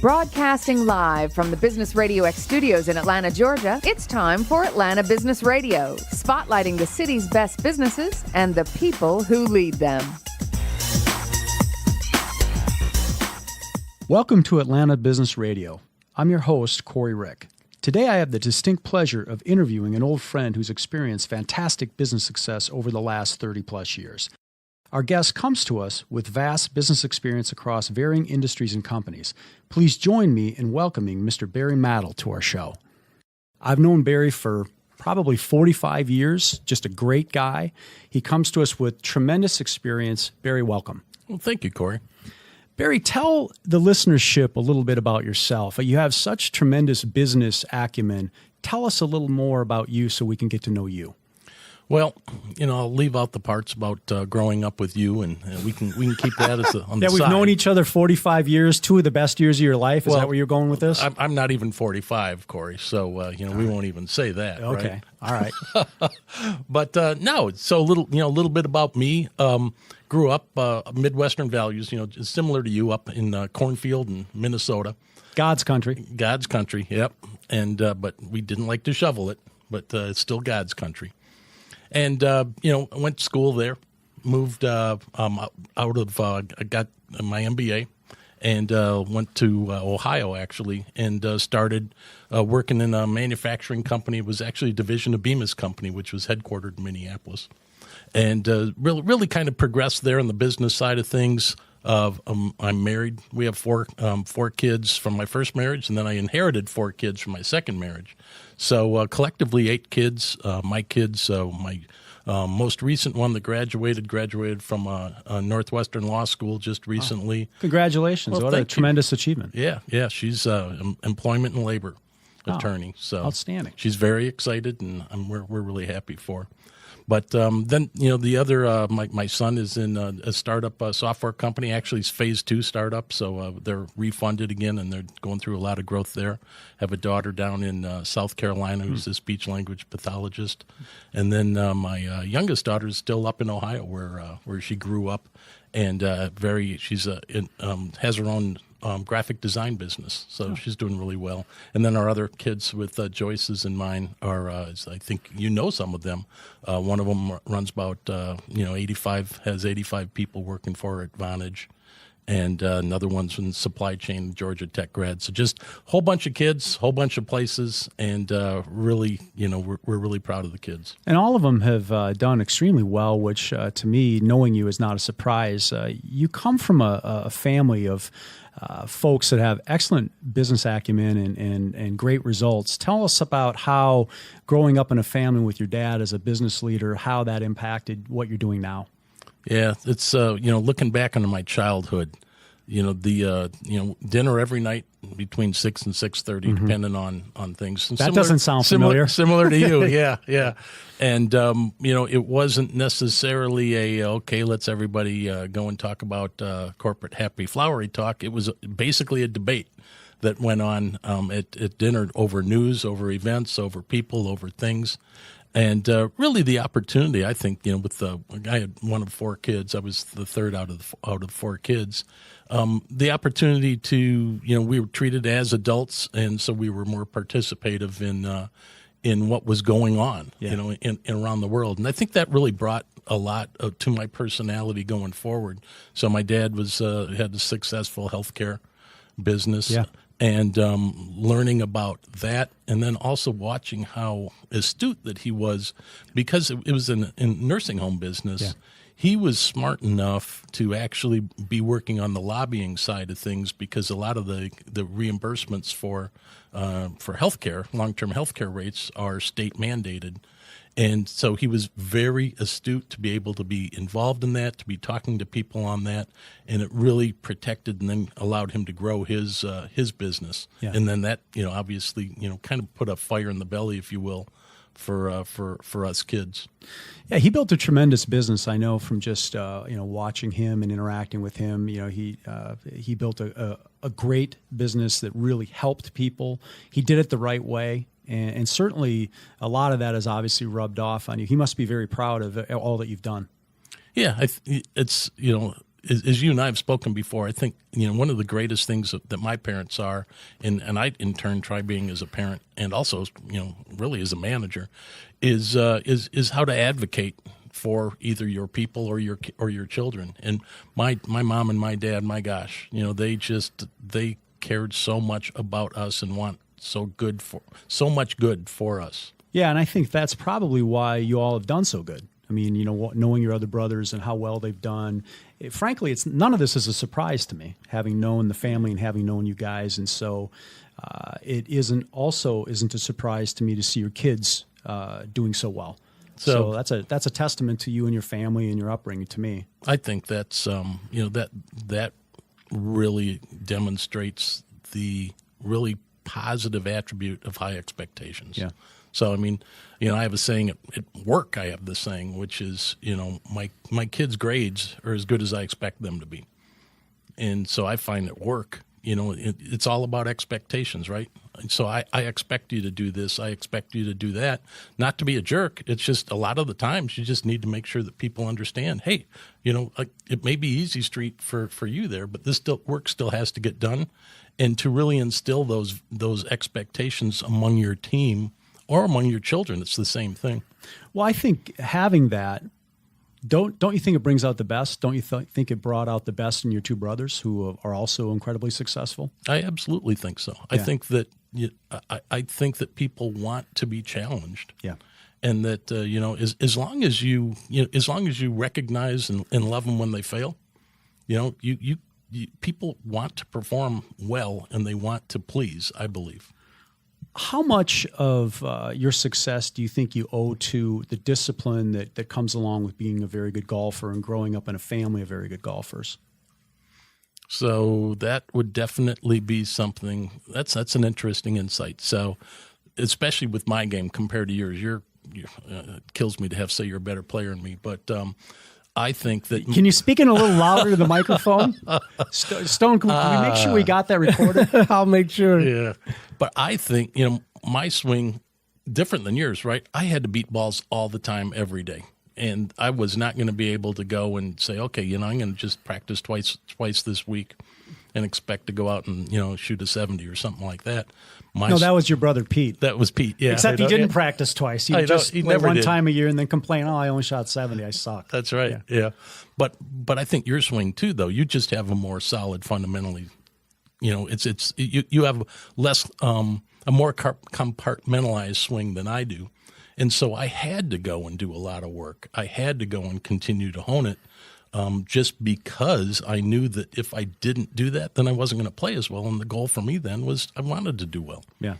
Broadcasting live from the Business Radio X studios in Atlanta, Georgia, it's time for Atlanta Business Radio, spotlighting the city's best businesses and the people who lead them. Welcome to Atlanta Business Radio. I'm your host, Corey Rick. Today I have the distinct pleasure of interviewing an old friend who's experienced fantastic business success over the last 30-plus years. Our guest comes to us with vast business experience across varying industries and companies. Please join me in welcoming Mr. Barry Madel to our show. I've known Barry for probably 45 years, just a great guy. He comes to us with tremendous experience. Barry, welcome. Well, thank you, Corey. Barry, tell the listenership a little bit about yourself. You have such tremendous business acumen. Tell us a little more about you so we can get to know you. Well, I'll leave out the parts about growing up with you, and we can keep that as on the side. We've known each other 45 years, two of the best years of your life. Is that where you're going with this? I'm not even 45, Corey, so we won't even say that. Okay, right? All right. But no, so a little bit about me. Grew up Midwestern values, similar to you, up in cornfield in Minnesota. God's country. God's country, yep. And but we didn't like to shovel it, but it's still God's country. And, I went to school there, moved out of, I got my MBA and went to Ohio, actually, and started working in a manufacturing company. It was actually a division of Bemis company, which was headquartered in Minneapolis. And really kind of progressed there on the business side of things. I'm married. We have four kids from my first marriage, and then I inherited 4 kids from my second marriage. So collectively 8 kids. My kids, my most recent one that graduated from Northwestern Law School just recently. Oh, congratulations. Well, what a tremendous achievement. Yeah. She's employment and labor attorney. So outstanding. She's very excited, and we're really happy for her. But then, the other, my son is in a startup software company. Actually, it's phase 2 startup, so they're refunded again, and they're going through a lot of growth there. Have a daughter down in South Carolina who's a speech-language pathologist. And then my youngest daughter is still up in Ohio where she grew up, and she's has her own graphic design business, so she's doing really well. And then our other kids with Joyce's and mine are, I think some of them. One of them runs about 85 people working for her at Vonage, and another one's in supply chain, Georgia Tech grad. So just a whole bunch of kids, whole bunch of places, and really, we're really proud of the kids. And all of them have done extremely well, which to me, knowing you is not a surprise. You come from a family of folks that have excellent business acumen and great results. Tell us about how growing up in a family with your dad as a business leader, how that impacted what you're doing now. Yeah, it's looking back on my childhood, the dinner every night between 6 and 6:30, depending on things. And that doesn't sound familiar. Similar to you, yeah. And it wasn't necessarily let's everybody go and talk about corporate happy flowery talk. It was basically a debate that went on at dinner over news, over events, over people, over things. And really, the opportunity, I think, I had one of 4 kids. I was the third out of 4 kids. The opportunity to, we were treated as adults, and so we were more participative in what was going on, in around the world. And I think that really brought a lot to my personality going forward. So my dad had a successful healthcare business. Yeah. And learning about that, and then also watching how astute that he was, because it was in nursing home business. Yeah. He was smart enough to actually be working on the lobbying side of things, because a lot of the reimbursements for healthcare, long-term healthcare rates, are state mandated. And so he was very astute to be able to be involved in that, to be talking to people on that, and it really protected and then allowed him to grow his business. Yeah. And then that, obviously, kind of put a fire in the belly, if you will, for us kids. Yeah, he built a tremendous business. I know from just watching him and interacting with him. He built a great business that really helped people. He did it the right way. And certainly a lot of that is obviously rubbed off on you. He must be very proud of all that you've done. Yeah, it's as you and I have spoken before, I think, one of the greatest things that my parents are, and I in turn try being as a parent and also, really as a manager, is how to advocate for either your people or your children. And my mom and my dad, my gosh, they cared so much about us and want so much good for us. Yeah, and I think that's probably why you all have done so good. I mean, knowing your other brothers and how well they've done. Frankly, none of this is a surprise to me, having known the family and having known you guys. And so it isn't a surprise to me to see your kids doing so well. So that's a testament to you and your family and your upbringing to me. I think that's that really demonstrates the really positive attribute of high expectations. Yeah. So, I mean, I have a saying at work, I have this saying, which is, my kids' grades are as good as I expect them to be. And so I find at work, it's all about expectations, right? And so I expect you to do this. I expect you to do that. Not to be a jerk. It's just a lot of the times you just need to make sure that people understand, hey, it may be easy street for you there, but this work still has to get done. And to really instill those expectations among your team or among your children, it's the same thing. Well, I think having that, don't you think it brings out the best? Don't you think it brought out the best in your two brothers who are also incredibly successful? I absolutely think so. Yeah. I think that people want to be challenged. Yeah. And that as long as you recognize and love them when they fail, people want to perform well and they want to please, I believe. How much of your success do you think you owe to the discipline that comes along with being a very good golfer and growing up in a family of very good golfers? So that would definitely be something that's an interesting insight. So, especially with my game compared to yours, it kills me to say you're a better player than me, but I think that. Can you speak in a little louder to the microphone? Stone, can we make sure we got that recorded? I'll make sure. Yeah. But I think, my swing, different than yours, right? I had to beat balls all the time, every day. And I was not going to be able to go and say, okay, I'm going to just practice twice this week and expect to go out and, shoot a 70 or something like that. No, that was your brother Pete. That was Pete, yeah. Except he didn't practice twice. He just played one time a year and then complain, I only shot 70. I suck. That's right, yeah. But I think your swing too, though, you just have a more solid fundamentally. You have less a more compartmentalized swing than I do. And so I had to go and do a lot of work. I had to go and continue to hone it just because I knew that if I didn't do that, then I wasn't going to play as well. And the goal for me then was I wanted to do well. Yeah.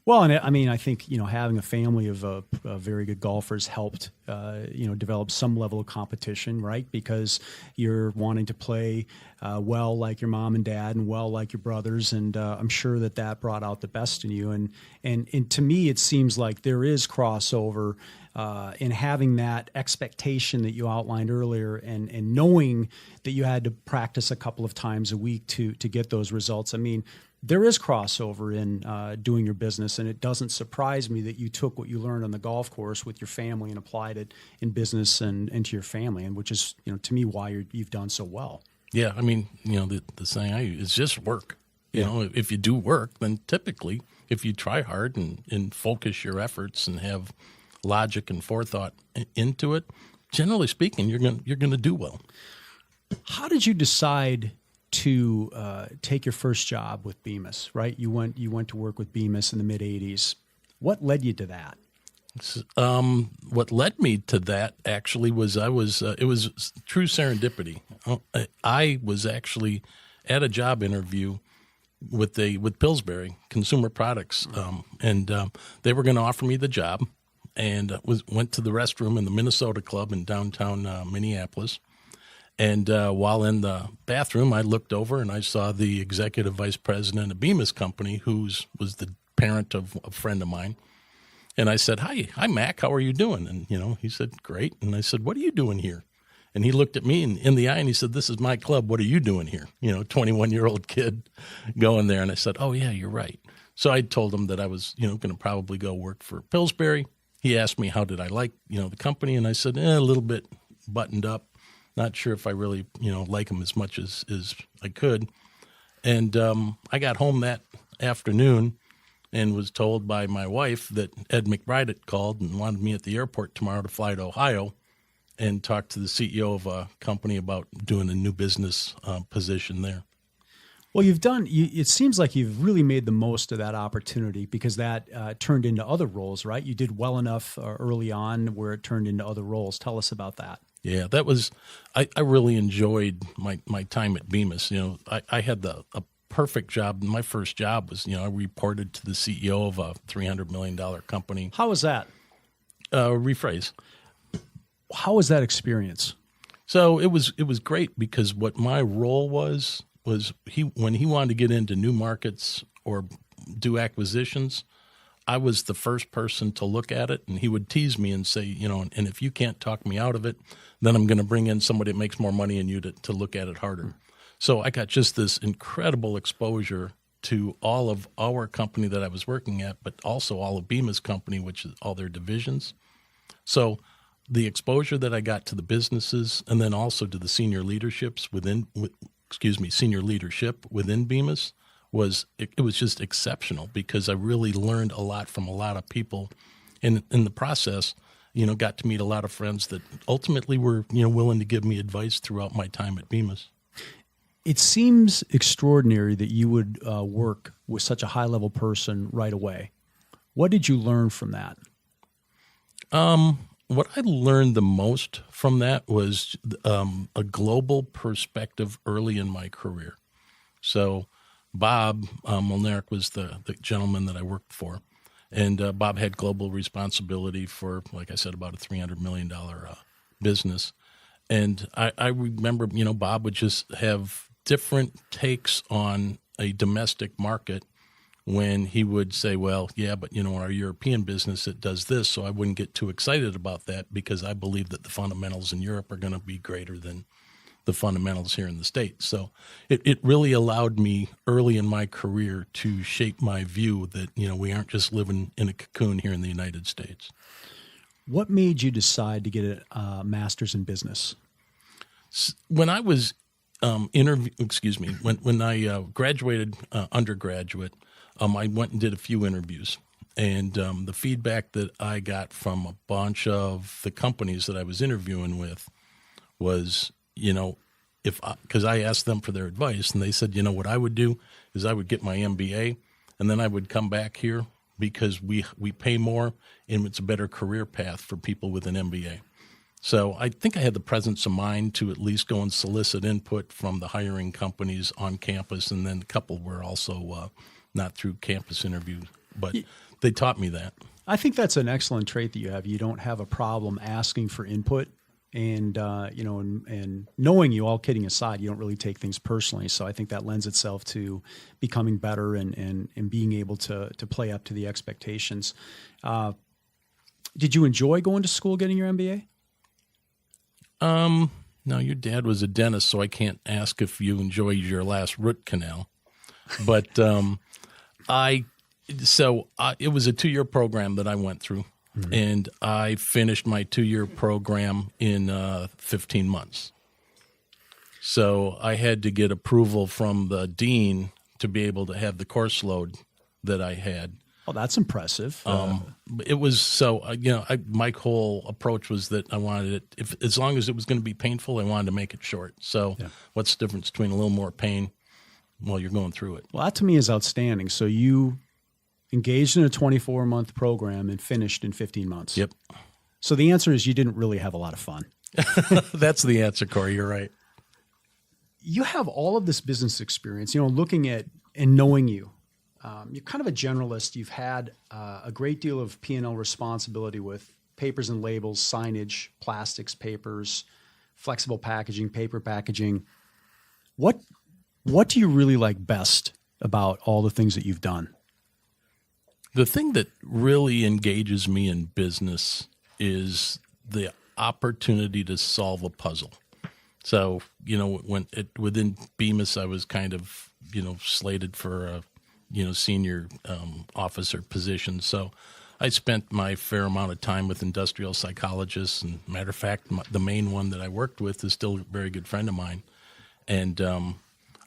Well, and I think, having a family of very good golfers helped, develop some level of competition, right? Because you're wanting to play well like your mom and dad and well like your brothers. And I'm sure that brought out the best in you. And to me, it seems like there is crossover in having that expectation that you outlined earlier and knowing that you had to practice a couple of times a week to get those results. I mean, there is crossover in doing your business, and it doesn't surprise me that you took what you learned on the golf course with your family and applied it in business and into your family, and which is, to me, why you've done so well. Yeah, I mean, the saying I use is just work. If you do work, then typically, if you try hard and focus your efforts and have logic and forethought into it, generally speaking, you're gonna do well. How did you decide to take your first job with Bemis, right? You went to work with Bemis in the mid-'80s. What led you to that? What led me to that actually was it was true serendipity. I was actually at a job interview with Pillsbury Consumer Products, and they were going to offer me the job, and went to the restroom in the Minnesota Club in downtown Minneapolis. And while in the bathroom, I looked over and I saw the executive vice president of Bemis Company, who was the parent of a friend of mine. And I said, hi, Mac, how are you doing? And, he said, great. And I said, what are you doing here? And he looked at me in the eye and he said, this is my club. What are you doing here? 21-year-old kid going there. And I said, oh, yeah, you're right. So I told him that I was, going to probably go work for Pillsbury. He asked me how did I like, the company. And I said, a little bit buttoned up. Not sure if I really, like them as much as I could. And I got home that afternoon and was told by my wife that Ed McBride had called and wanted me at the airport tomorrow to fly to Ohio and talk to the CEO of a company about doing a new business position there. Well, it seems like you've really made the most of that opportunity because that turned into other roles, right? You did well enough early on where it turned into other roles. Tell us about that. Yeah, that was, I really enjoyed my time at Bemis. I had a perfect job. My first job was, I reported to the CEO of a $300 million company. How was that? Rephrase. How was that experience? So it was great because what my role was when he wanted to get into new markets or do acquisitions, I was the first person to look at it, and he would tease me and say, and if you can't talk me out of it, then I'm going to bring in somebody that makes more money than you to look at it harder. So I got just this incredible exposure to all of our company that I was working at, but also all of Bemis company, which is all their divisions. So the exposure that I got to the businesses and then also to the senior leadership within Bemis was just exceptional because I really learned a lot from a lot of people, and in the process, got to meet a lot of friends that ultimately were willing to give me advice throughout my time at Bemis. It seems extraordinary that you would work with such a high-level person right away. What did you learn from that? What I learned the most from that was a global perspective early in my career. So Bob Molnaric was the gentleman that I worked for, and Bob had global responsibility for, like I said, about a $300 million business. And I remember, Bob would just have different takes on a domestic market when he would say, well, yeah, but, our European business, it does this, so I wouldn't get too excited about that because I believe that the fundamentals in Europe are going to be greater than the fundamentals here in the States. So it really allowed me early in my career to shape my view that, we aren't just living in a cocoon here in the United States. What made you decide to get a master's in business? When I was when I graduated undergraduate, I went and did a few interviews. And the feedback that I got from a bunch of the companies that I was interviewing with was, because I asked them for their advice, and they said, what I would do is I would get my MBA, and then I would come back here because we pay more, and it's a better career path for people with an MBA. So I think I had the presence of mind to at least go and solicit input from the hiring companies on campus, and then a couple were also not through campus interviews, but they taught me that. I think that's an excellent trait that you have. You don't have a problem asking for input. And, and knowing you, all kidding aside, you don't really take things personally. So I think that lends itself to becoming better and being able to play up to the expectations. Did you enjoy going to school, getting your MBA? No, your dad was a dentist, so I can't ask if you enjoyed your last root canal. But it was a 2-year program that I went through. Mm-hmm. And I finished my 2-year program in 15 months. So I had to get approval from the dean to be able to have the course load that I had. Oh, that's impressive. It was my whole approach was that I wanted it, as long as it was going to be painful, I wanted to make it short. So What's the difference between a little more pain while you're going through it? Well, that to me is outstanding. So you engaged in a 24-month program and finished in 15 months. Yep. So the answer is you didn't really have a lot of fun. That's the answer, Corey. You're right. You have all of this business experience, looking at and knowing you. You're kind of a generalist. You've had a great deal of P&L responsibility with papers and labels, signage, plastics, papers, flexible packaging, paper packaging. What do you really like best about all the things that you've done? The thing that really engages me in business is the opportunity to solve a puzzle. So, within Bemis, I was kind of, slated for a, senior officer position. So I spent my fair amount of time with industrial psychologists, and matter of fact, the main one that I worked with is still a very good friend of mine. And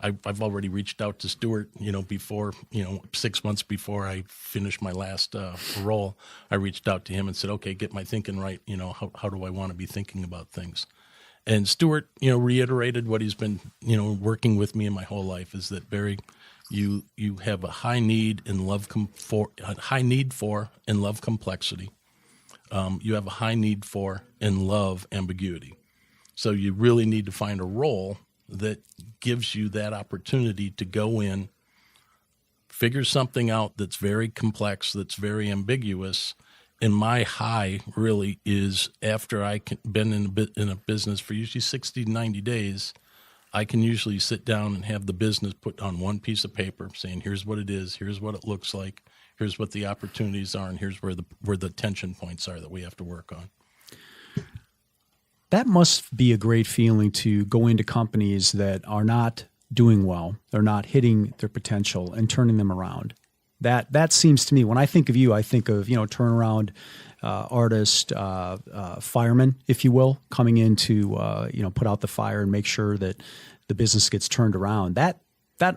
I've already reached out to Stuart, before, 6 months before I finished my last role. I reached out to him and said, okay, get my thinking right. How do I want to be thinking about things? And Stuart, reiterated what he's been, working with me in my whole life, is that, Barry, you have a high need and love for and love complexity. You have a high need for and love ambiguity. So you really need to find a role that gives you that opportunity to go in, figure something out that's very complex, that's very ambiguous. And my high really is, after been in a business for usually 60 to 90 days, I can usually sit down and have the business put on one piece of paper saying, here's what it is, here's what it looks like, here's what the opportunities are, and here's where the tension points are that we have to work on. That must be a great feeling to go into companies that are not doing well, they're not hitting their potential, and turning them around. That seems to me, when I think of you, I think of, turnaround artist, fireman, if you will, coming in to, put out the fire and make sure that the business gets turned around. That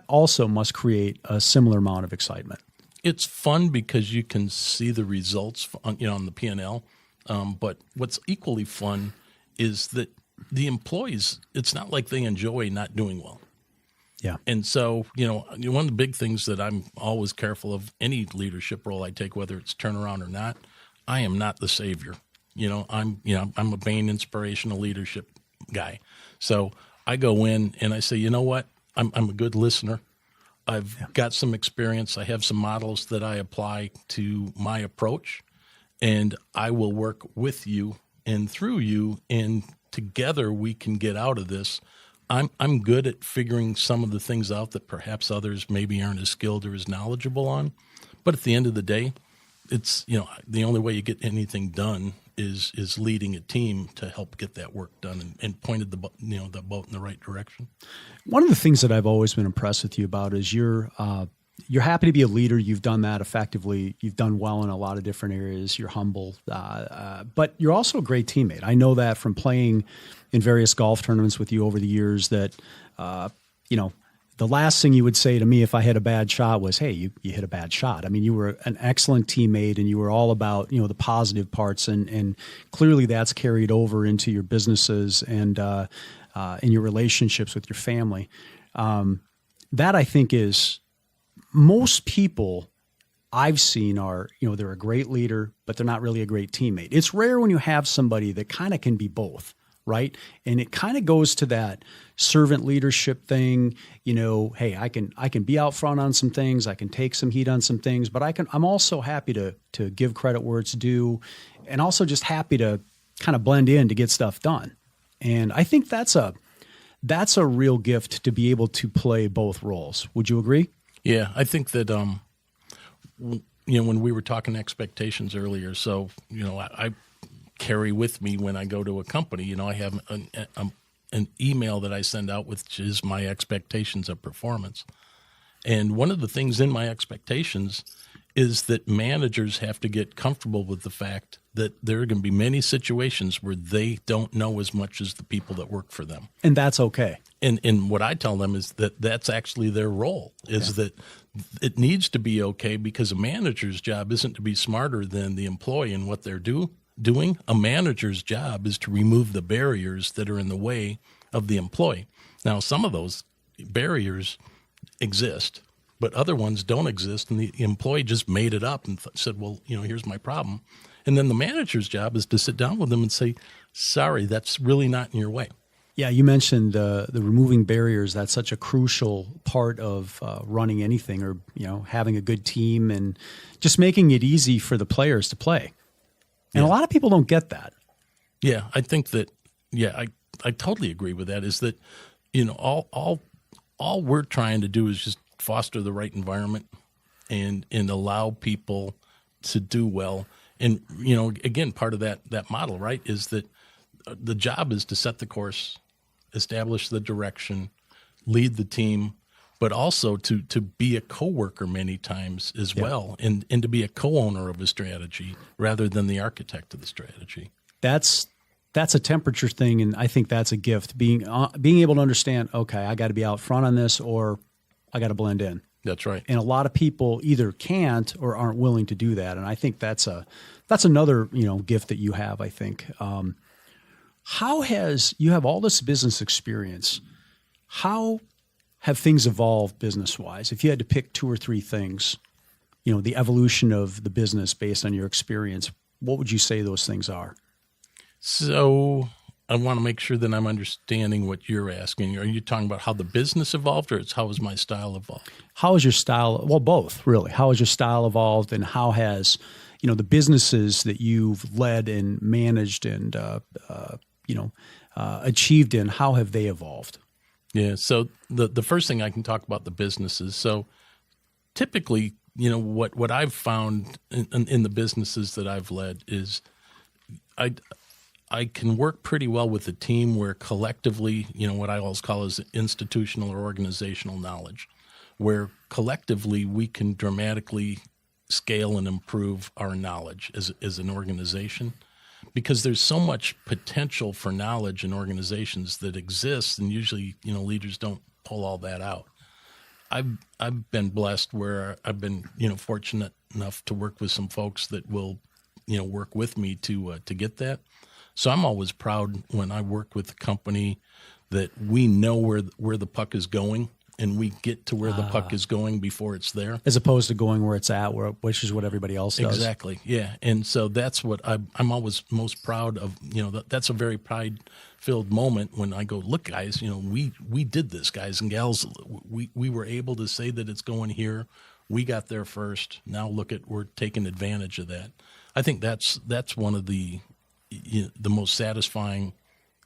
also must create a similar amount of excitement. It's fun because you can see the results on the P&L. But what's equally fun is that the employees, it's not like they enjoy not doing well. Yeah. And so, one of the big things that I'm always careful of, any leadership role I take, whether it's turnaround or not, I am not the savior. I'm a Bain inspirational leadership guy. So I go in and I say, you know what? I'm a good listener. I've got some experience. I have some models that I apply to my approach, and I will work with you and through you, and together we can get out of this. I'm good at figuring some of the things out that perhaps others maybe aren't as skilled or as knowledgeable on. But at the end of the day, it's, the only way you get anything done is leading a team to help get that work done and pointed the boat in the right direction. One of the things that I've always been impressed with you about is you're happy to be a leader. You've done that effectively. You've done well in a lot of different areas. You're humble, but you're also a great teammate. I know that from playing in various golf tournaments with you over the years that, the last thing you would say to me if I had a bad shot was, hey, you hit a bad shot. I mean, you were an excellent teammate, and you were all about, the positive parts, and clearly that's carried over into your businesses and in your relationships with your family. That I think is, most people I've seen are, they're a great leader, but they're not really a great teammate. It's rare when you have somebody that kind of can be both, right? And it kind of goes to that servant leadership thing, hey, I can be out front on some things, I can take some heat on some things, but I'm also happy to give credit where it's due, and also just happy to kind of blend in to get stuff done. And I think that's a real gift to be able to play both roles. Would you agree? Yeah, I think that, when we were talking expectations earlier, so, I carry with me when I go to a company, I have an email that I send out, which is my expectations of performance. And one of the things in my expectations is that managers have to get comfortable with the fact that there are going to be many situations where they don't know as much as the people that work for them. And that's okay. And what I tell them is that that's actually their role, is that it needs to be okay, because a manager's job isn't to be smarter than the employee in what they're doing. A manager's job is to remove the barriers that are in the way of the employee. Now, some of those barriers exist, but other ones don't exist, and the employee just made it up and said, well, here's my problem. And then the manager's job is to sit down with them and say, sorry, that's really not in your way. Yeah, you mentioned the removing barriers. That's such a crucial part of running anything, or having a good team, and just making it easy for the players to play. And a lot of people don't get that. Yeah, I think that. Yeah, I totally agree with that. Is that all we're trying to do is just foster the right environment and allow people to do well. And again, part of that model, right, is that the job is to set the course, establish the direction, lead the team, but also to be a coworker many times as well, and to be a co-owner of a strategy rather than the architect of the strategy. That's a temperature thing, and I think that's a gift. Being able to understand, okay, I got to be out front on this, or I got to blend in. That's right. And a lot of people either can't or aren't willing to do that, and I think that's another gift that you have. I think. You have all this business experience? How have things evolved business-wise? If you had to pick 2 or 3 things, the evolution of the business based on your experience, what would you say those things are? So I want to make sure that I'm understanding what you're asking. Are you talking about how the business evolved, or how has my style evolved? How has your style, well, both, really. How has your style evolved, and how has, the businesses that you've led and managed and, achieved in, how have they evolved? Yeah. So the first thing I can talk about the businesses. So typically, what I've found in the businesses that I've led is I can work pretty well with a team where collectively, what I always call is institutional or organizational knowledge, where collectively we can dramatically scale and improve our knowledge as an organization. Because there's so much potential for knowledge in organizations that exists, and usually, leaders don't pull all that out. I've been blessed where I've been, fortunate enough to work with some folks that will, work with me to get that. So I'm always proud when I work with a company that we know where the puck is going, and we get to where the puck is going before it's there. As opposed to going where it's at, which is what everybody else does. Exactly, yeah. And so that's what I'm always most proud of. That's a very pride-filled moment when I go, look, guys, we did this, guys and gals. We were able to say that it's going here. We got there first. Now look we're taking advantage of that. I think that's one of the most satisfying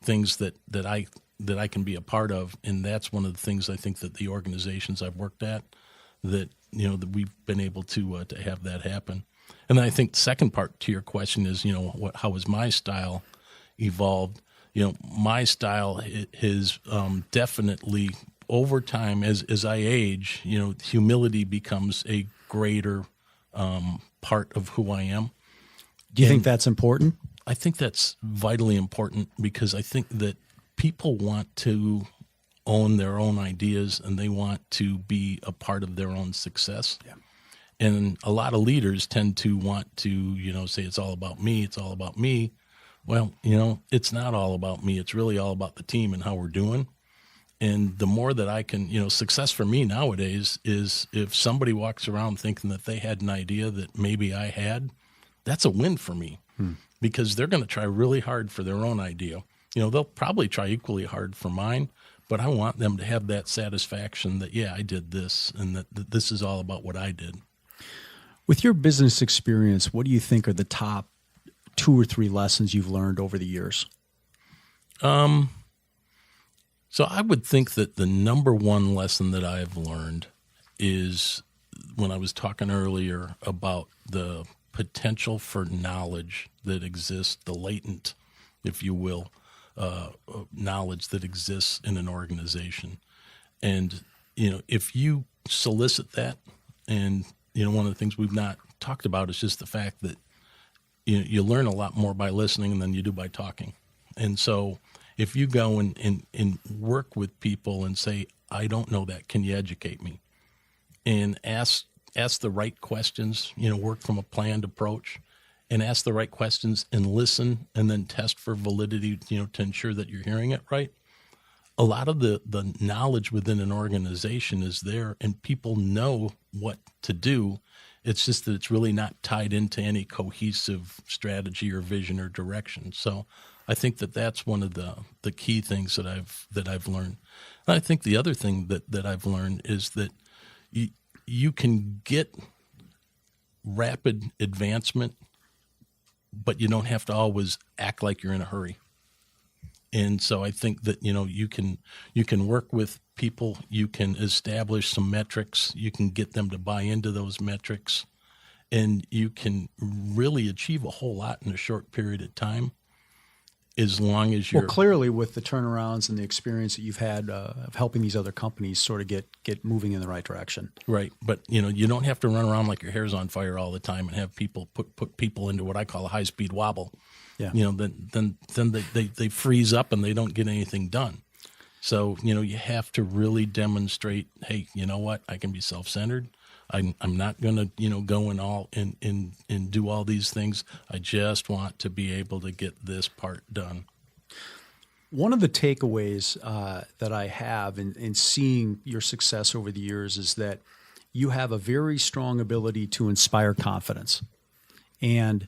things that I can be a part of, and that's one of the things I think that the organizations I've worked at that that we've been able to have that happen. And I think the second part to your question is how has my style evolved? My style has definitely over time as I age, humility becomes a greater part of who I am. Do you think that's important? I think that's vitally important, because I think that people want to own their own ideas, and they want to be a part of their own success. Yeah. And a lot of leaders tend to want to, say it's all about me. It's all about me. Well, it's not all about me. It's really all about the team and how we're doing. And the more that I can, success for me nowadays is if somebody walks around thinking that they had an idea that maybe I had, that's a win for me, because they're going to try really hard for their own idea. They'll probably try equally hard for mine, but I want them to have that satisfaction that, yeah, I did this, and that this is all about what I did. With your business experience, what do you think are the top 2 or 3 lessons you've learned over the years? So I would think that the number one lesson that I've learned is when I was talking earlier about the potential for knowledge that exists, the latent, if you will, knowledge that exists in an organization. And, if you solicit that, and, one of the things we've not talked about is just the fact that you learn a lot more by listening than you do by talking. And so if you go and work with people and say, I don't know that, can you educate me? And ask the right questions, work from a planned approach, and ask the right questions and listen, and then test for validity, to ensure that you're hearing it right. A lot of the knowledge within an organization is there, and people know what to do. It's just that it's really not tied into any cohesive strategy or vision or direction. So I think that that's one of the key things that I've learned. And I think the other thing that I've learned is that you can get rapid advancement, but you don't have to always act like you're in a hurry. And so I think that, you can work with people, you can establish some metrics, you can get them to buy into those metrics, and you can really achieve a whole lot in a short period of time. as long as you're... Well, clearly with the turnarounds and the experience that you've had of helping these other companies sort of get moving in the right direction. Right. But, you don't have to run around like your hair's on fire all the time and have people put people into what I call a high-speed wobble. Yeah. Then they freeze up and they don't get anything done. So, you have to really demonstrate, hey, you know what? I can be self-centered. I'm not going to, go and do all these things. I just want to be able to get this part done. One of the takeaways that I have in seeing your success over the years is that you have a very strong ability to inspire confidence. And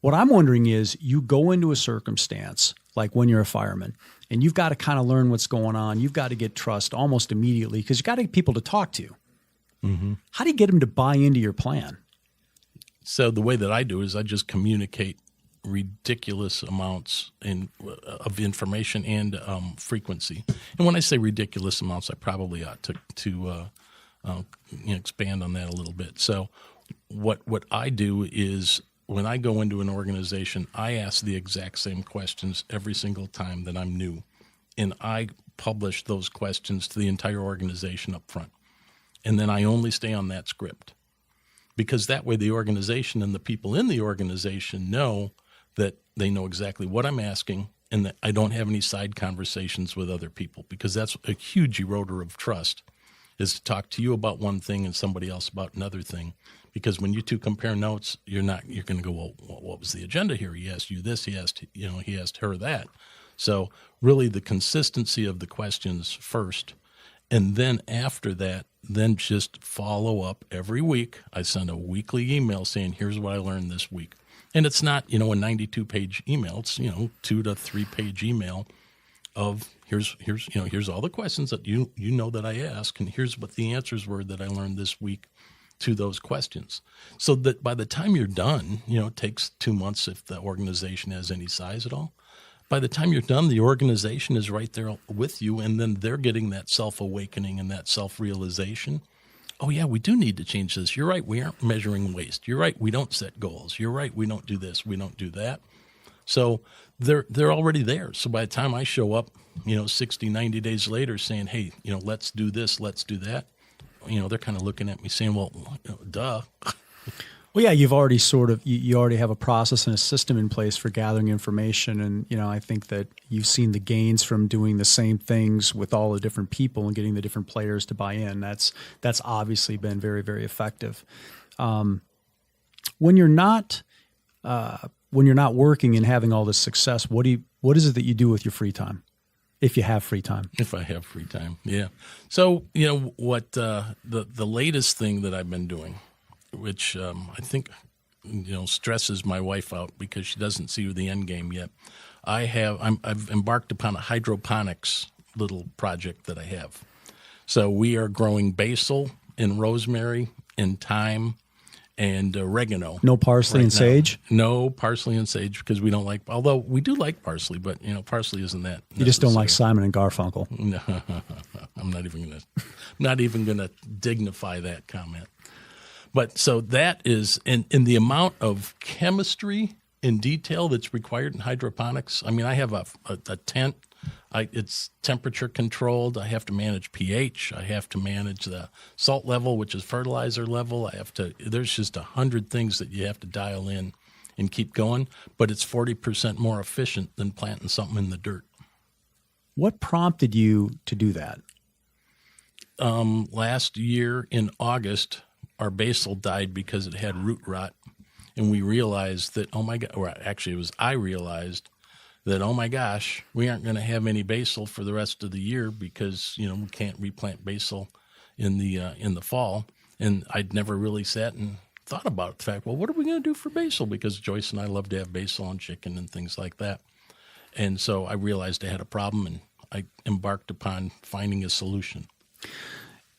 what I'm wondering is, you go into a circumstance like when you're a fireman and you've got to kind of learn what's going on. You've got to get trust almost immediately because you've got to get people to talk to you. Mm-hmm. How do you get them to buy into your plan? So the way that I do is I just communicate ridiculous amounts of information and frequency. And when I say ridiculous amounts, I probably ought to expand on that a little bit. So what I do is, when I go into an organization, I ask the exact same questions every single time that I'm new. And I publish those questions to the entire organization up front. And then I only stay on that script. Because that way the organization and the people in the organization know that they know exactly what I'm asking and that I don't have any side conversations with other people. Because that's a huge eroder of trust, is to talk to you about one thing and somebody else about another thing. Because when you two compare notes, you're going to go, well, what was the agenda here? He asked you this, he asked her that. So really the consistency of the questions first, and then after that, then just follow up every week. I send a weekly email saying, here's what I learned this week. And it's not, a 92-page email. It's, 2 to 3 page email of here's all the questions that you know that I asked, and here's what the answers were that I learned this week to those questions. So that by the time you're done, it takes 2 months if the organization has any size at all. By the time you're done, the organization is right there with you, and then they're getting that self-awakening and that self-realization. Oh, yeah, we do need to change this. You're right, we aren't measuring waste. You're right, we don't set goals. You're right, we don't do this, we don't do that. So they're already there. So by the time I show up, 60, 90 days later saying, hey, let's do this, let's do that, they're kind of looking at me saying, well, duh. Well, yeah, you've already you already have a process and a system in place for gathering information. And, I think that you've seen the gains from doing the same things with all the different people and getting the different players to buy in. That's obviously been very, very effective. When you're not working and having all this success, what is it that you do with your free time? If you have free time. If I have free time, yeah. So, what the latest thing that I've been doing, which I think, stresses my wife out because she doesn't see the end game yet. I've embarked upon a hydroponics little project that I have. So we are growing basil and rosemary and thyme and oregano. No parsley and sage? No parsley and sage because we don't like, although we do like parsley, but parsley isn't that necessary. You just don't like Simon and Garfunkel. No, I'm not even gonna dignify that comment. But so that is in the amount of chemistry and detail that's required in hydroponics. I mean, I have a tent. It's temperature controlled. I have to manage pH. I have to manage the salt level, which is fertilizer level. There's just 100 things that you have to dial in and keep going. But it's 40% more efficient than planting something in the dirt. What prompted you to do that? Last year in August, our basil died because it had root rot. And we realized that, oh my God, or actually it was I realized that, oh my gosh, we aren't going to have any basil for the rest of the year because, we can't replant basil in the fall. And I'd never really sat and thought about the fact, well, what are we going to do for basil? Because Joyce and I love to have basil on chicken and things like that. And so I realized I had a problem and I embarked upon finding a solution.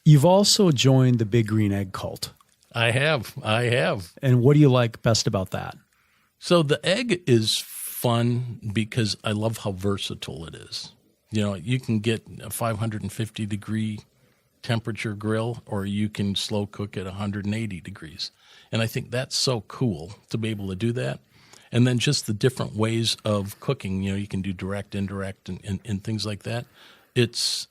You've also joined the Big Green Egg cult. I have. And what do you like best about that? So the egg is fun because I love how versatile it is. You can get a 550-degree temperature grill, or you can slow cook at 180 degrees. And I think that's so cool to be able to do that. and then just the different ways of cooking. You can do direct, indirect, and things like that. It's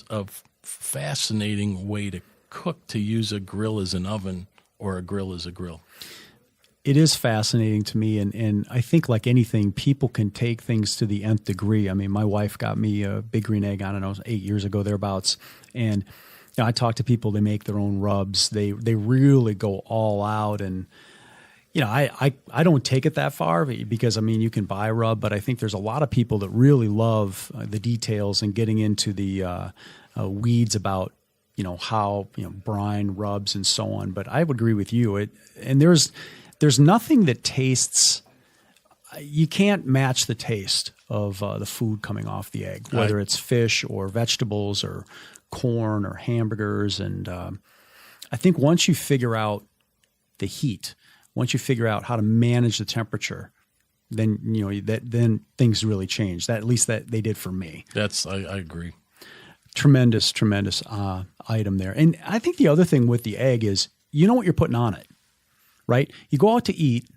a fascinating way to cook, to use a grill as an oven or a grill as a grill. It is fascinating to me, and I think like anything, people can take things to the nth degree. I mean, my wife got me a Big Green Egg, I don't know, 8 years ago, thereabouts, and I talk to people, they make their own rubs. They really go all out, and I don't take it that far because, I mean, you can buy a rub, but I think there's a lot of people that really love the details and getting into the weeds about, how, brine rubs and so on. But I would agree with you. And there's nothing that tastes, you can't match the taste of the food coming off the egg, whether it's fish or vegetables or corn or hamburgers. And I think once you figure out the heat, once you figure out how to manage the temperature, then then things really change. At least that they did for me. I agree. Tremendous item there. And I think the other thing with the egg is you know what you're putting on it, right? You go out to eat,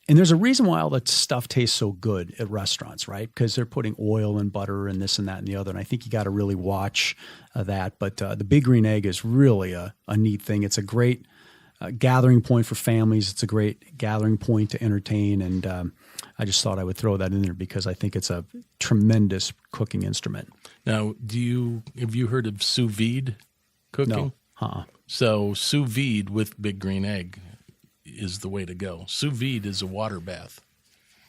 and there's a reason why all that stuff tastes so good at restaurants, right? Because they're putting oil and butter and this and that and the other. And I think you got to really watch that. But the Big Green Egg is really a neat thing. It's a great gathering point for families. It's a great gathering point to entertain. And I just thought I would throw that in there because I think it's a tremendous cooking instrument. Now, have you heard of sous vide cooking? No. So sous vide with Big Green Egg is the way to go. Sous vide is a water bath.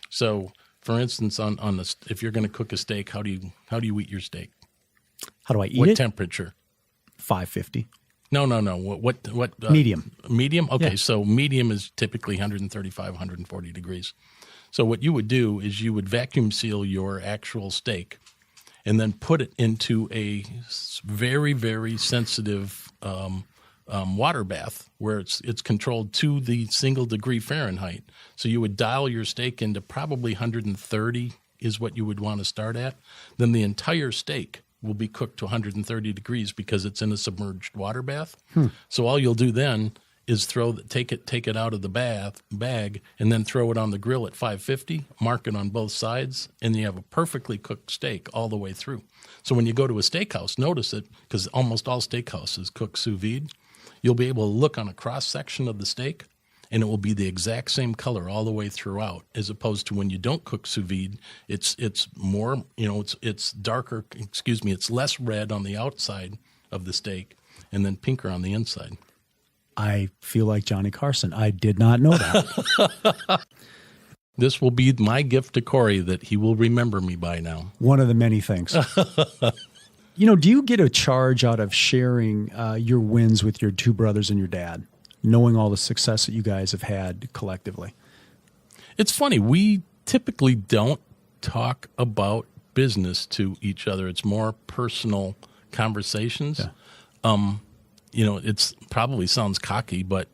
So, for instance, if you're going to cook a steak, how do you eat your steak? How do I eat it? What temperature? 550. No. What? Medium. Medium? Okay, Yeah. So medium is typically 135, 140 degrees. So what you would do is you would vacuum seal your actual steak and then put it into a very, very sensitive water bath where it's controlled to the single degree Fahrenheit. So you would dial your steak into probably 130 is what you would want to start at. Then the entire steak will be cooked to 130 degrees because it's in a submerged water bath. So all you'll do then is take it out of the bag and then throw it on the grill at 550, mark it on both sides, and you have a perfectly cooked steak all the way through. So when you go to a steakhouse, notice it, because almost all steakhouses cook sous vide. You'll be able to look on a cross-section of the steak, and it will be the exact same color all the way throughout, as opposed to when you don't cook sous vide, it's more, it's darker, it's less red on the outside of the steak and then pinker on the inside. I feel like Johnny Carson. I did not know that. This will be my gift to Corey that he will remember me by now. One of the many things. Do you get a charge out of sharing your wins with your two brothers and your dad, knowing all the success that you guys have had collectively? It's funny. We typically don't talk about business to each other. It's more personal conversations. Yeah. It's probably sounds cocky, but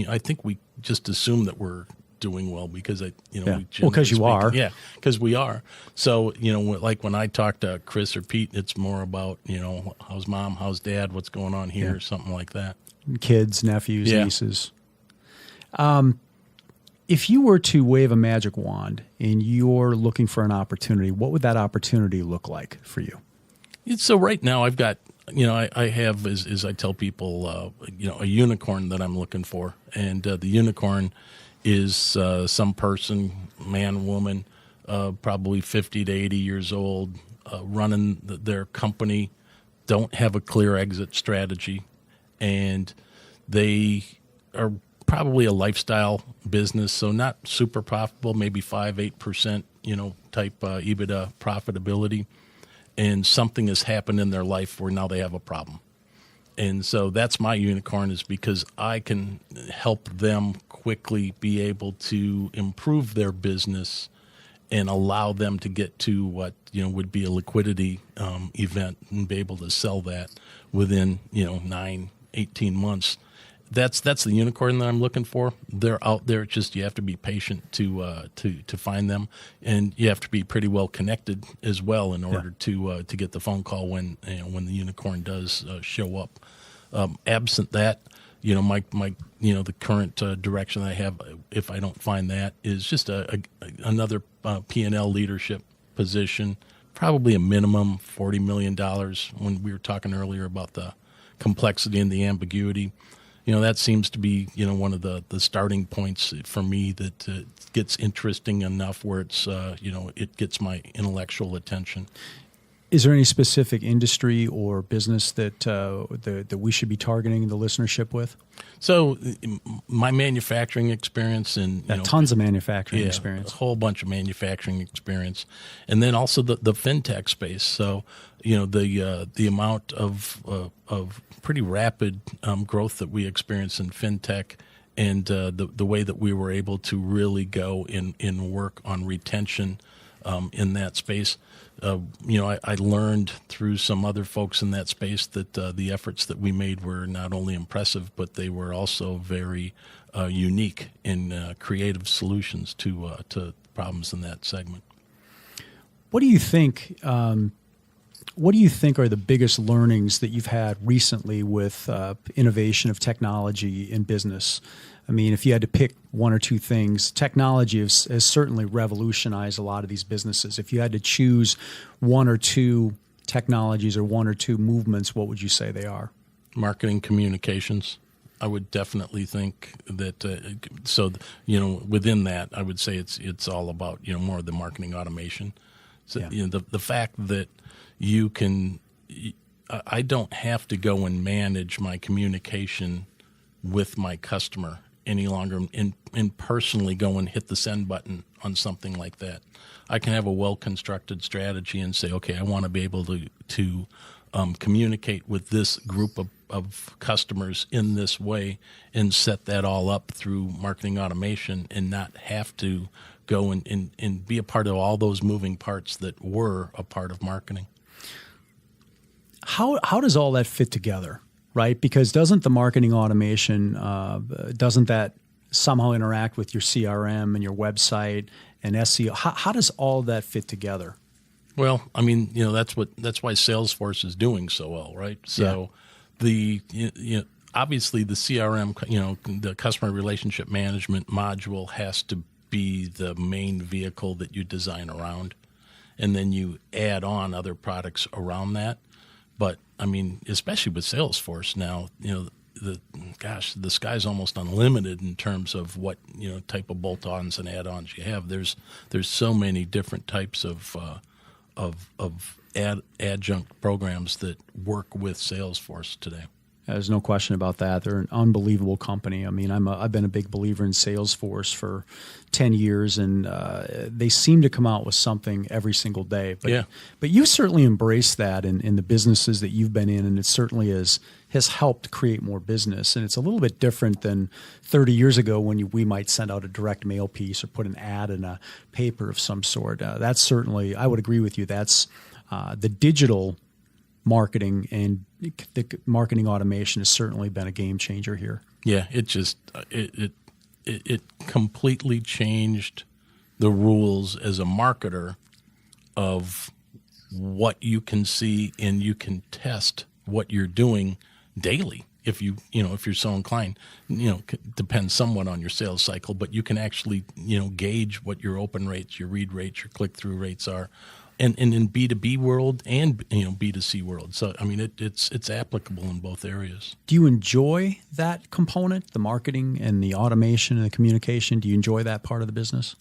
I think we just assume that we're doing well because because you are. Yeah, because we are. So, like when I talk to Chris or Pete, it's more about, how's mom, how's dad, what's going on here, something like that. Kids, nephews, nieces. If you were to wave a magic wand and you're looking for an opportunity, what would that opportunity look like for you? So right now I've got, I have, as I tell people, a unicorn that I'm looking for. And the unicorn is some person, man, woman, probably 50 to 80 years old, running their company, don't have a clear exit strategy, and they are probably a lifestyle business, so not super profitable, maybe 5-8%, type EBITDA profitability. And something has happened in their life where now they have a problem. And so that's my unicorn, is because I can help them quickly be able to improve their business and allow them to get to what, would be a liquidity event and be able to sell that within, 9-18 months. That's the unicorn that I'm looking for. They're out there. It's just you have to be patient to find them, and you have to be pretty well connected as well in order to get the phone call when the unicorn does show up. Absent that, my the current direction I have, if I don't find that, is just another P&L leadership position, probably a minimum $40 million. When we were talking earlier about the complexity and the ambiguity, that seems to be, one of the starting points for me that gets interesting enough where it's, it gets my intellectual attention. Is there any specific industry or business that we should be targeting the listenership with? So my manufacturing experience and tons of manufacturing experience, a whole bunch of manufacturing experience, and then also the fintech space. So the amount of pretty rapid growth that we experience in fintech, and the way that we were able to really go in work on retention in that space. I learned through some other folks in that space that the efforts that we made were not only impressive, but they were also very unique in creative solutions to problems in that segment. What do you think? What do you think are the biggest learnings that you've had recently with innovation of technology in business? I mean, if you had to pick one or two things, technology has certainly revolutionized a lot of these businesses. If you had to choose one or two technologies or one or two movements, what would you say they are? Marketing communications. I would definitely think that. Within that, I would say it's all about more of the marketing automation. So the fact that you can, I don't have to go and manage my communication with my customer any longer and personally go and hit the send button on something like that. I can have a well-constructed strategy and say, okay, I want to be able to communicate with this group of customers in this way and set that all up through marketing automation and not have to go and be a part of all those moving parts that were a part of marketing. How does all that fit together? Right, because doesn't the marketing automation, doesn't that somehow interact with your CRM and your website and SEO? How does all that fit together? Well, I mean, that's why Salesforce is doing so well, right? So obviously the CRM, the customer relationship management module has to be the main vehicle that you design around, and then you add on other products around that. But I mean, especially with Salesforce now, the sky's almost unlimited in terms of what type of bolt-ons and add-ons you have. There's so many different types of adjunct programs that work with Salesforce today. There's no question about that. They're an unbelievable company. I mean, I've been a big believer in Salesforce for 10 years, and they seem to come out with something every single day. But you certainly embraced that in the businesses that you've been in, and it certainly has helped create more business. And it's a little bit different than 30 years ago when we might send out a direct mail piece or put an ad in a paper of some sort. That's certainly, I would agree with you, that's the digital marketing and the marketing automation has certainly been a game changer here. Yeah, it just it completely changed the rules as a marketer of what you can see, and you can test what you're doing daily if you're so inclined. Depends somewhat on your sales cycle, but you can actually gauge what your open rates, your read rates, your click through rates are. And in B2B world and B2C world. So, I mean, it's applicable in both areas. Do you enjoy that component, the marketing and the automation and the communication? Do you enjoy that part of the business?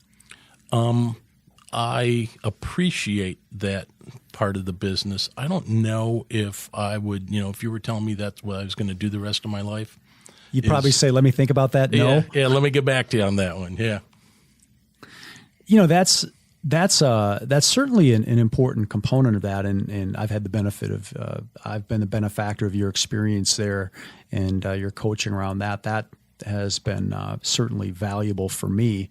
I appreciate that part of the business. I don't know if I would, if you were telling me that's what I was going to do the rest of my life. You'd probably say, let me think about that. No? Yeah, let me get back to you on that one. Yeah. That's certainly an important component of that, and I've had the benefit of I've been the benefactor of your experience there and your coaching around that. That has been certainly valuable for me.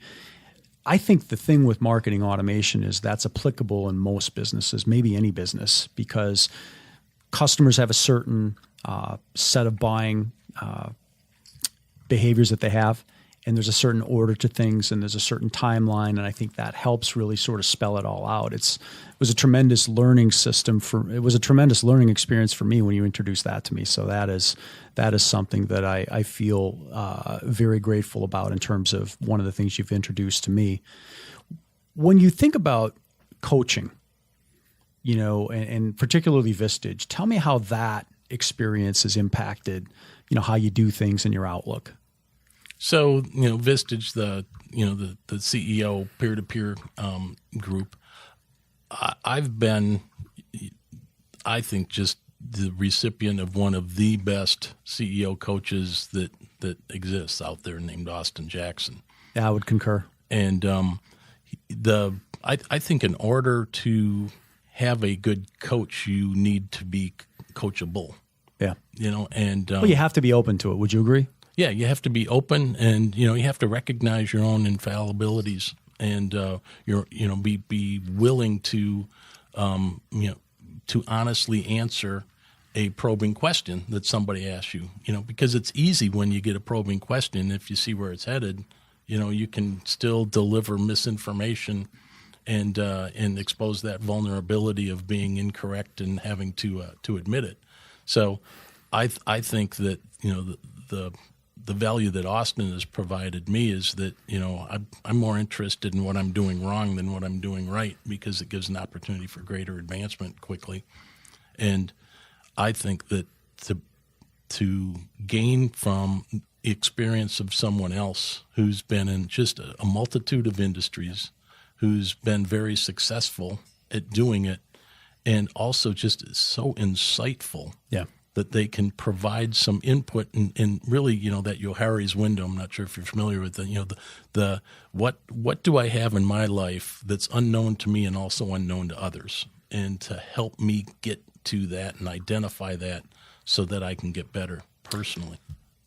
I think the thing with marketing automation is that's applicable in most businesses, maybe any business, because customers have a certain set of buying behaviors that they have. and there's a certain order to things, and there's a certain timeline, and I think that helps really sort of spell it all out. It was a tremendous learning experience for me when you introduced that to me. So that is something that I feel very grateful about in terms of one of the things you've introduced to me. When you think about coaching, and particularly Vistage, tell me how that experience has impacted, how you do things in your outlook. So, Vistage, the CEO peer-to-peer group, I've been, I think, just the recipient of one of the best CEO coaches that exists out there, named Austin Jackson. Yeah, I would concur. And I think in order to have a good coach, you need to be coachable. Yeah. Well, you have to be open to it. Would you agree? Yeah, you have to be open, and you have to recognize your own infallibilities, and be willing to to honestly answer a probing question that somebody asks you. Because it's easy when you get a probing question, if you see where it's headed, you can still deliver misinformation and expose that vulnerability of being incorrect and having to admit it. So, I think that the value that Austin has provided me is that, I'm more interested in what I'm doing wrong than what I'm doing right, because it gives an opportunity for greater advancement quickly. And I think that to gain from the experience of someone else who's been in just a multitude of industries, who's been very successful at doing it, and also just so insightful. Yeah. That they can provide some input and really, that Johari's window. I'm not sure if you're familiar with the what do I have in my life that's unknown to me and also unknown to others, and to help me get to that and identify that so that I can get better personally.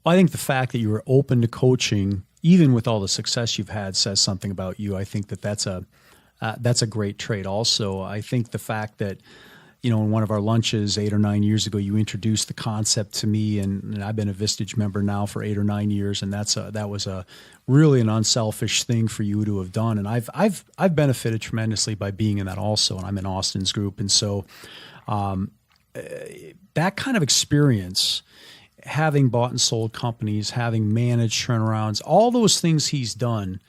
Well, I think the fact that you were open to coaching, even with all the success you've had, says something about you. I think that's a great trait. Also, I think the fact that, in one of our lunches 8 or 9 years ago, you introduced the concept to me, and I've been a Vistage member now for 8 or 9 years, and that was really an unselfish thing for you to have done, and I've benefited tremendously by being in that also, and I'm in Austin's group, and so that kind of experience, having bought and sold companies, having managed turnarounds, all those things he's done,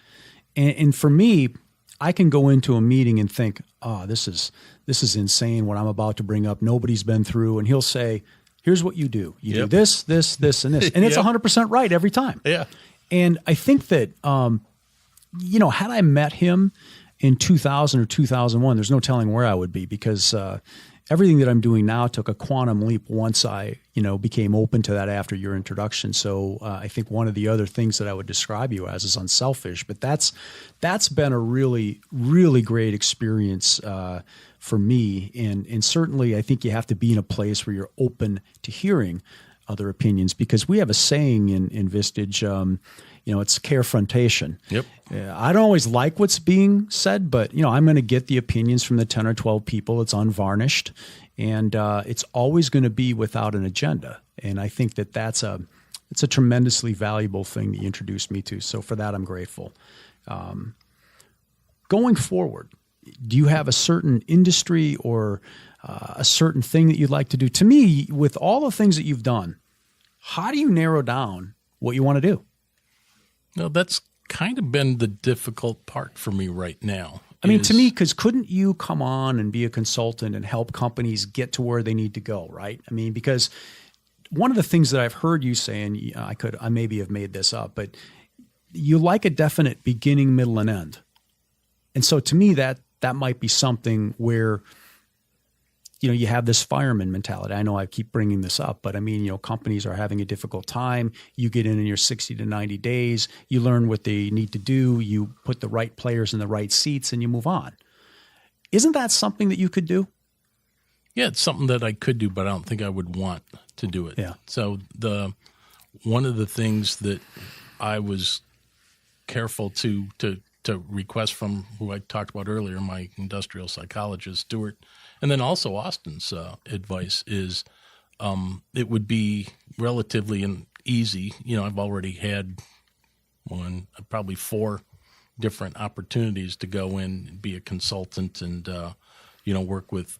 and for me, I can go into a meeting and think, oh, this is insane what I'm about to bring up. Nobody's been through. And he'll say, here's what you do. You do this, this, this, and this. And it's 100% right every time. Yeah. And I think that, had I met him in 2000 or 2001, there's no telling where I would be, because everything that I'm doing now took a quantum leap once I, became open to that after your introduction. So I think one of the other things that I would describe you as is unselfish, but that's been a really, really great experience for me. And certainly I think you have to be in a place where you're open to hearing other opinions, because we have a saying in Vistage, it's carefrontation. Yep. I don't always like what's being said, but I'm going to get the opinions from the 10 or 12 people. It's unvarnished, and it's always going to be without an agenda. And I think that it's a tremendously valuable thing that you introduced me to. So for that, I'm grateful. Going forward, do you have a certain industry or a certain thing that you'd like to do? To me, with all the things that you've done, how do you narrow down what you want to do? No, that's kind of been the difficult part for me right now. I mean, to me, because couldn't you come on and be a consultant and help companies get to where they need to go, right? I mean, because one of the things that I've heard you say, and I maybe have made this up, but you like a definite beginning, middle, and end. And so to me, that might be something where, you have this fireman mentality. I know I keep bringing this up, but I mean, companies are having a difficult time. You get in your 60 to 90 days, you learn what they need to do, you put the right players in the right seats, and you move on. Isn't that something that you could do? Yeah, it's something that I could do, but I don't think I would want to do it. Yeah. So one of the things that I was careful to request from who I talked about earlier, my industrial psychologist, Stuart, and then also Austin's advice is it would be relatively easy. I've already had probably 4 different opportunities to go in and be a consultant and work with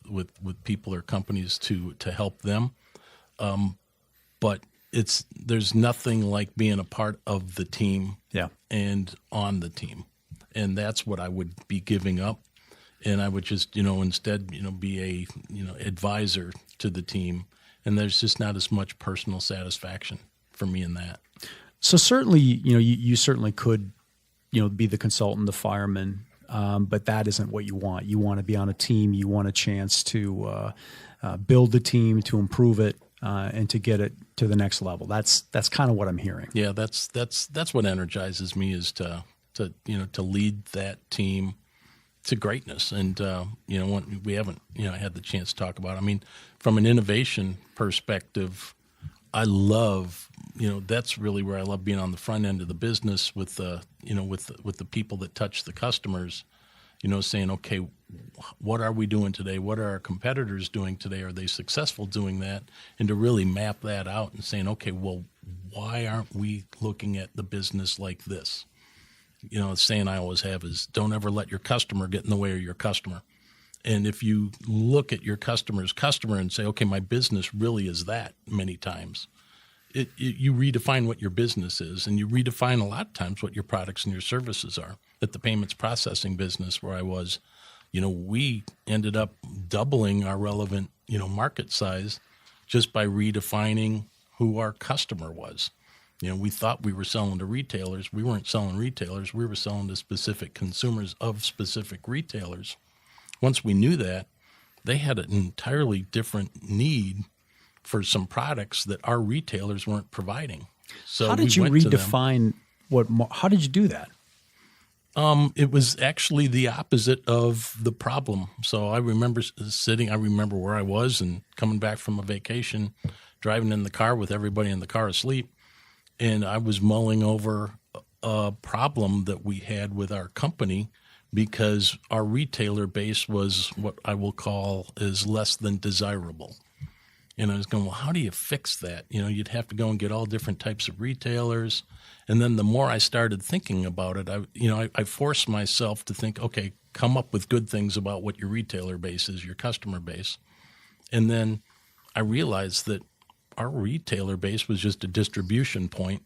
people or companies to help them. But there's nothing like being a part of the team and on the team. And that's what I would be giving up. And I would just, instead, be a, advisor to the team. And there's just not as much personal satisfaction for me in that. So certainly, you certainly could, be the consultant, the fireman, but that isn't what you want. You want to be on a team. You want a chance to build the team, to improve it, and to get it to the next level. That's kind of what I'm hearing. Yeah, that's what energizes me, is to lead that team to greatness. And we haven't had the chance to talk about it. I mean, from an innovation perspective, I love, that's really where I love being on the front end of the business with the people that touch the customers, saying, okay, what are we doing today? What are our competitors doing today? Are they successful doing that? And to really map that out and saying, okay, well, why aren't we looking at the business like this? The saying I always have is, don't ever let your customer get in the way of your customer. And if you look at your customer's customer and say, okay, my business really is that, many times, you redefine what your business is, and you redefine a lot of times what your products and your services are. At the payments processing business where I was, we ended up doubling our relevant, market size just by redefining who our customer was. We thought we were selling to retailers. We weren't selling retailers. We were selling to specific consumers of specific retailers. Once we knew that, they had an entirely different need for some products that our retailers weren't providing. So how did you redefine how did you do that? It was actually the opposite of the problem. So I remember where I was and coming back from a vacation, driving in the car with everybody in the car asleep. And I was mulling over a problem that we had with our company because our retailer base was what I will call is less than desirable. And I was going, well, how do you fix that? You'd have to go and get all different types of retailers. And then the more I started thinking about it, I forced myself to think, okay, come up with good things about what your retailer base is, your customer base. And then I realized that our retailer base was just a distribution point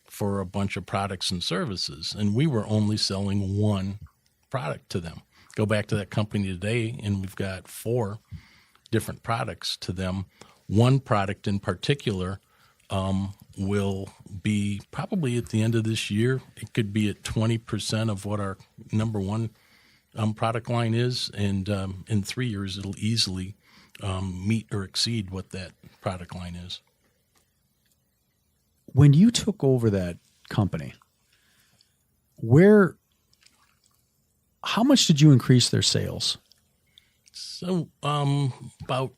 for a bunch of products and services. And we were only selling one product to them. Go back to that company today, and we've got 4 different products to them. One product in particular will be probably at the end of this year, it could be at 20% of what our number one product line is. And in 3 years, it'll easily meet or exceed what that product line is. When you took over that company, how much did you increase their sales? So about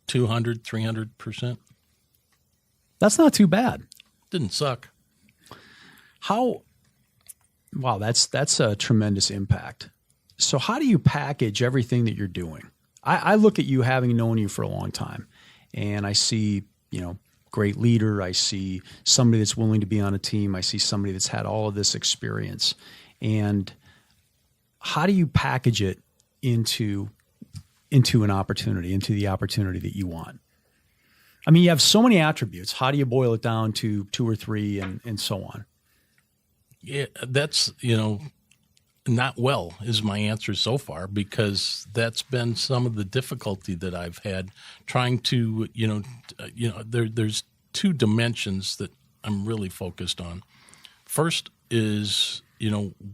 200, 300%. That's not too bad. Didn't suck. Wow, that's a tremendous impact. So how do you package everything that you're doing? I look at you, having known you for a long time, and I see, great leader. I see somebody that's willing to be on a team. I see somebody that's had all of this experience. And how do you package it into an opportunity, into the opportunity that you want? I mean, you have so many attributes. How do you boil it down to 2 or 3 and so on? Yeah, that's, not well is my answer so far, because that's been some of the difficulty that I've had trying to, there's 2 dimensions that I'm really focused on. First is,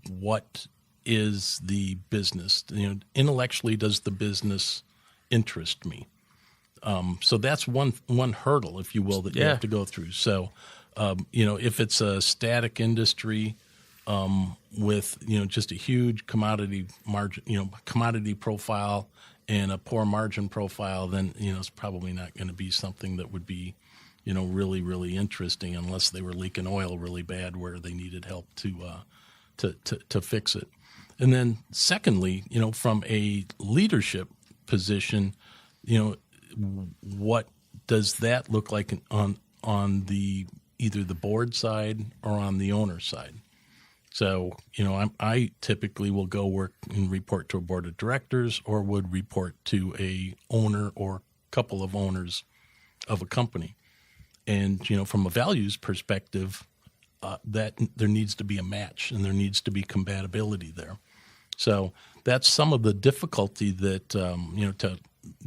what is the business? Intellectually, does the business interest me? So that's one hurdle, if you will, that you have to go through. So, if it's a static industry with, just a huge commodity margin, commodity profile and a poor margin profile, then, it's probably not going to be something that would be, really, really interesting unless they were leaking oil really bad where they needed help to fix it. And then secondly, from a leadership position, what does that look like on the either the board side or on the owner side. So, I typically will go work and report to a board of directors or would report to a owner or couple of owners of a company. And, from a values perspective, that there needs to be a match and there needs to be compatibility there. So that's some of the difficulty that, to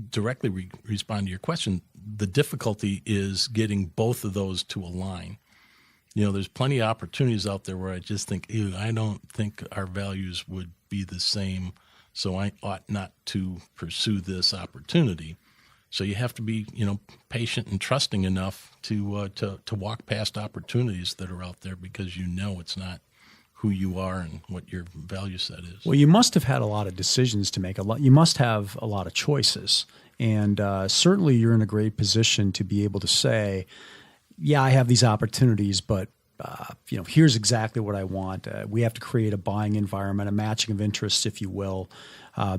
directly respond to your question, the difficulty is getting both of those to align. There's plenty of opportunities out there where I just think, I don't think our values would be the same, so I ought not to pursue this opportunity. So you have to be, patient and trusting enough to walk past opportunities that are out there because it's not who you are and what your value set is. Well, you must have had a lot of decisions to make. You must have a lot of choices, and certainly you're in a great position to be able to say, yeah, I have these opportunities, but here's exactly what I want. We have to create a buying environment, a matching of interests, if you will,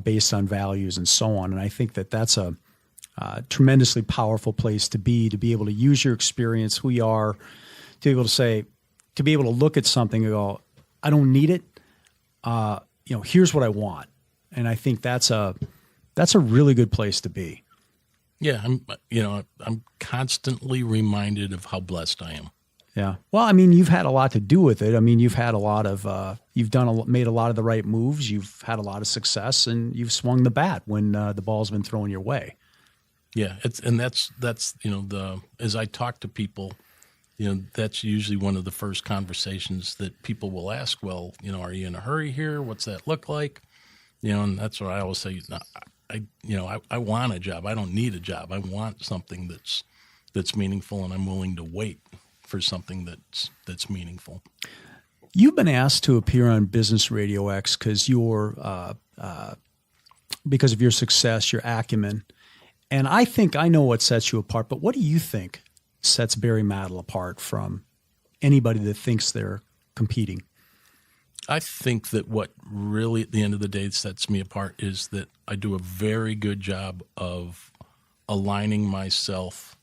based on values and so on. And I think that that's a tremendously powerful place to be able to use your experience, who you are, to be able to say, to be able to look at something and go, I don't need it. Here's what I want. And I think that's a really good place to be. Yeah, I'm constantly reminded of how blessed I am. Yeah. Well, you've had a lot to do with it. You've had a lot of, made a lot of the right moves. You've had a lot of success, and you've swung the bat when the ball's been thrown your way. Yeah, that's as I talk to people, that's usually one of the first conversations that people will ask. Well, are you in a hurry here? What's that look like? And that's what I always say. I want a job. I don't need a job. I want something that's meaningful, and I'm willing to wait for something that's meaningful. You've been asked to appear on Business Radio X because because of your success, your acumen, and I think I know what sets you apart. But what do you think sets Barry Madel apart from anybody that thinks they're competing? I think that what really, at the end of the day, sets me apart is that I do a very good job of aligning myself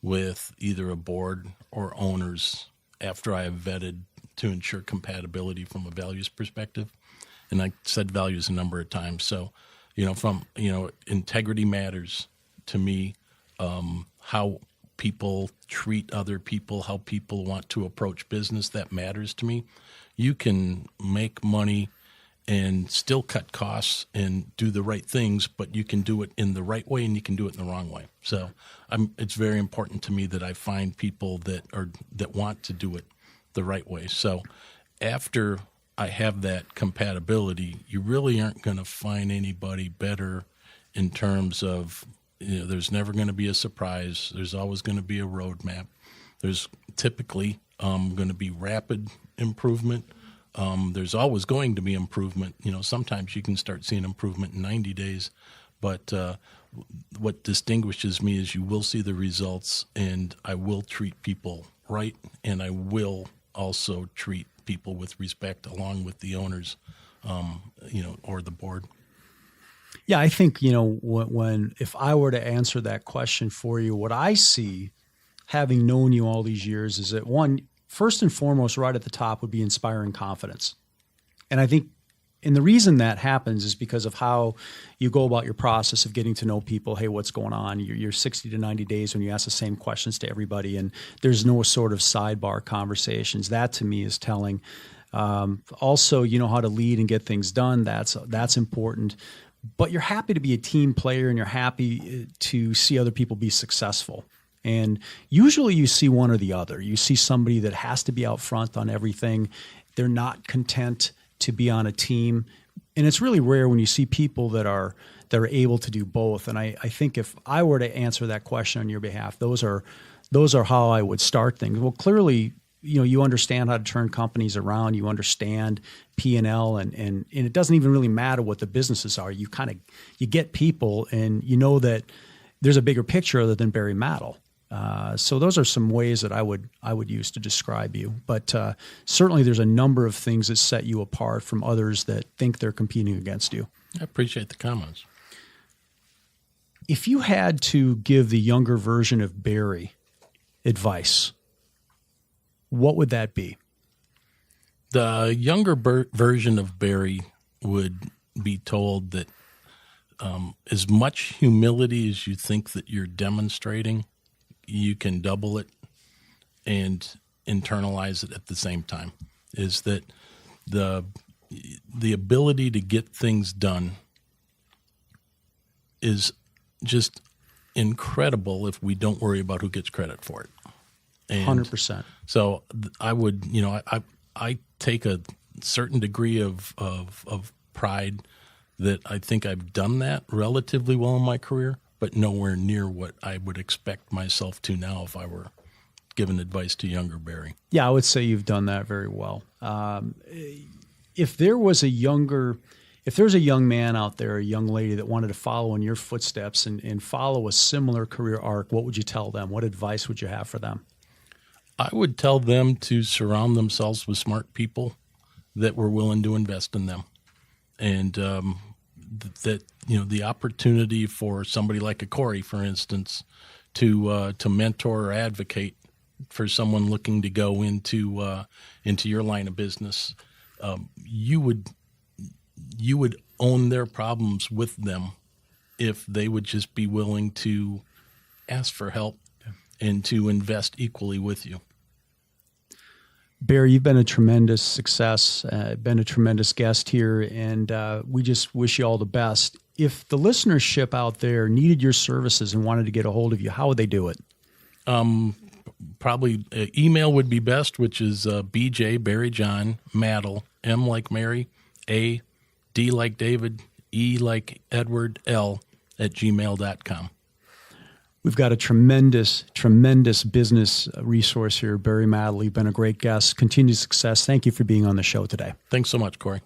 with either a board or owners after I have vetted to ensure compatibility from a values perspective. And I said values a number of times. So, integrity matters to me, how people treat other people, how people want to approach business, that matters to me. You can make money and still cut costs and do the right things, but you can do it in the right way and you can do it in the wrong way. So it's very important to me that I find people that want to do it the right way. So after I have that compatibility, you really aren't going to find anybody better in terms of, there's never going to be a surprise. There's always going to be a roadmap. There's typically going to be rapid improvement. There's always going to be improvement. Sometimes you can start seeing improvement in 90 days, but what distinguishes me is you will see the results, and I will treat people right, and I will also treat people with respect along with the owners, or the board. Yeah, I think, if I were to answer that question for you, what I see, having known you all these years, is that one, first and foremost, right at the top would be inspiring confidence. And I think, and the reason that happens is because of how you go about your process of getting to know people. Hey, what's going on? You're 60 to 90 days when you ask the same questions to everybody, and there's no sort of sidebar conversations. That to me is telling. Also, you know how to lead and get things done. That's important. But you're happy to be a team player, and you're happy to see other people be successful. And usually you see one or the other. You see somebody that has to be out front on everything. They're not content to be on a team. And it's really rare when you see people that are able to do both. And I think if I were to answer that question on your behalf, those are how I would start things. Well, clearly, you understand how to turn companies around. You understand P&L, and it doesn't even really matter what the businesses are. You get people, and you know that there's a bigger picture other than Barry Madel. So those are some ways that I would use to describe you. But certainly there's a number of things that set you apart from others that think they're competing against you. I appreciate the comments. If you had to give the younger version of Barry advice, what would that be? The younger version of Barry would be told that as much humility as you think that you're demonstrating, you can double it and internalize it at the same time. Is that the ability to get things done is just incredible if we don't worry about who gets credit for it. And 100%. so I would, I take a certain degree of pride that I think I've done that relatively well in my career, but nowhere near what I would expect myself to now if I were giving advice to younger Barry. Yeah, I would say you've done that very well. If there's a young man out there, a young lady that wanted to follow in your footsteps and follow a similar career arc, what would you tell them? What advice would you have for them? I would tell them to surround themselves with smart people that were willing to invest in them. And that, the opportunity for somebody like a Corey, for instance, to mentor or advocate for someone looking to go into your line of business, you would own their problems with them if they would just be willing to ask for help and to invest equally with you. Barry, you've been a tremendous success, been a tremendous guest here, and we just wish you all the best. If the listenership out there needed your services and wanted to get a hold of you, how would they do it? Probably email would be best, which is BJ, Barry John, Madel, M like Mary, A, D like David, E like Edward, L @gmail.com. We've got a tremendous, tremendous business resource here, Barry Madel. You've been a great guest. Continued success. Thank you for being on the show today. Thanks so much, Corey.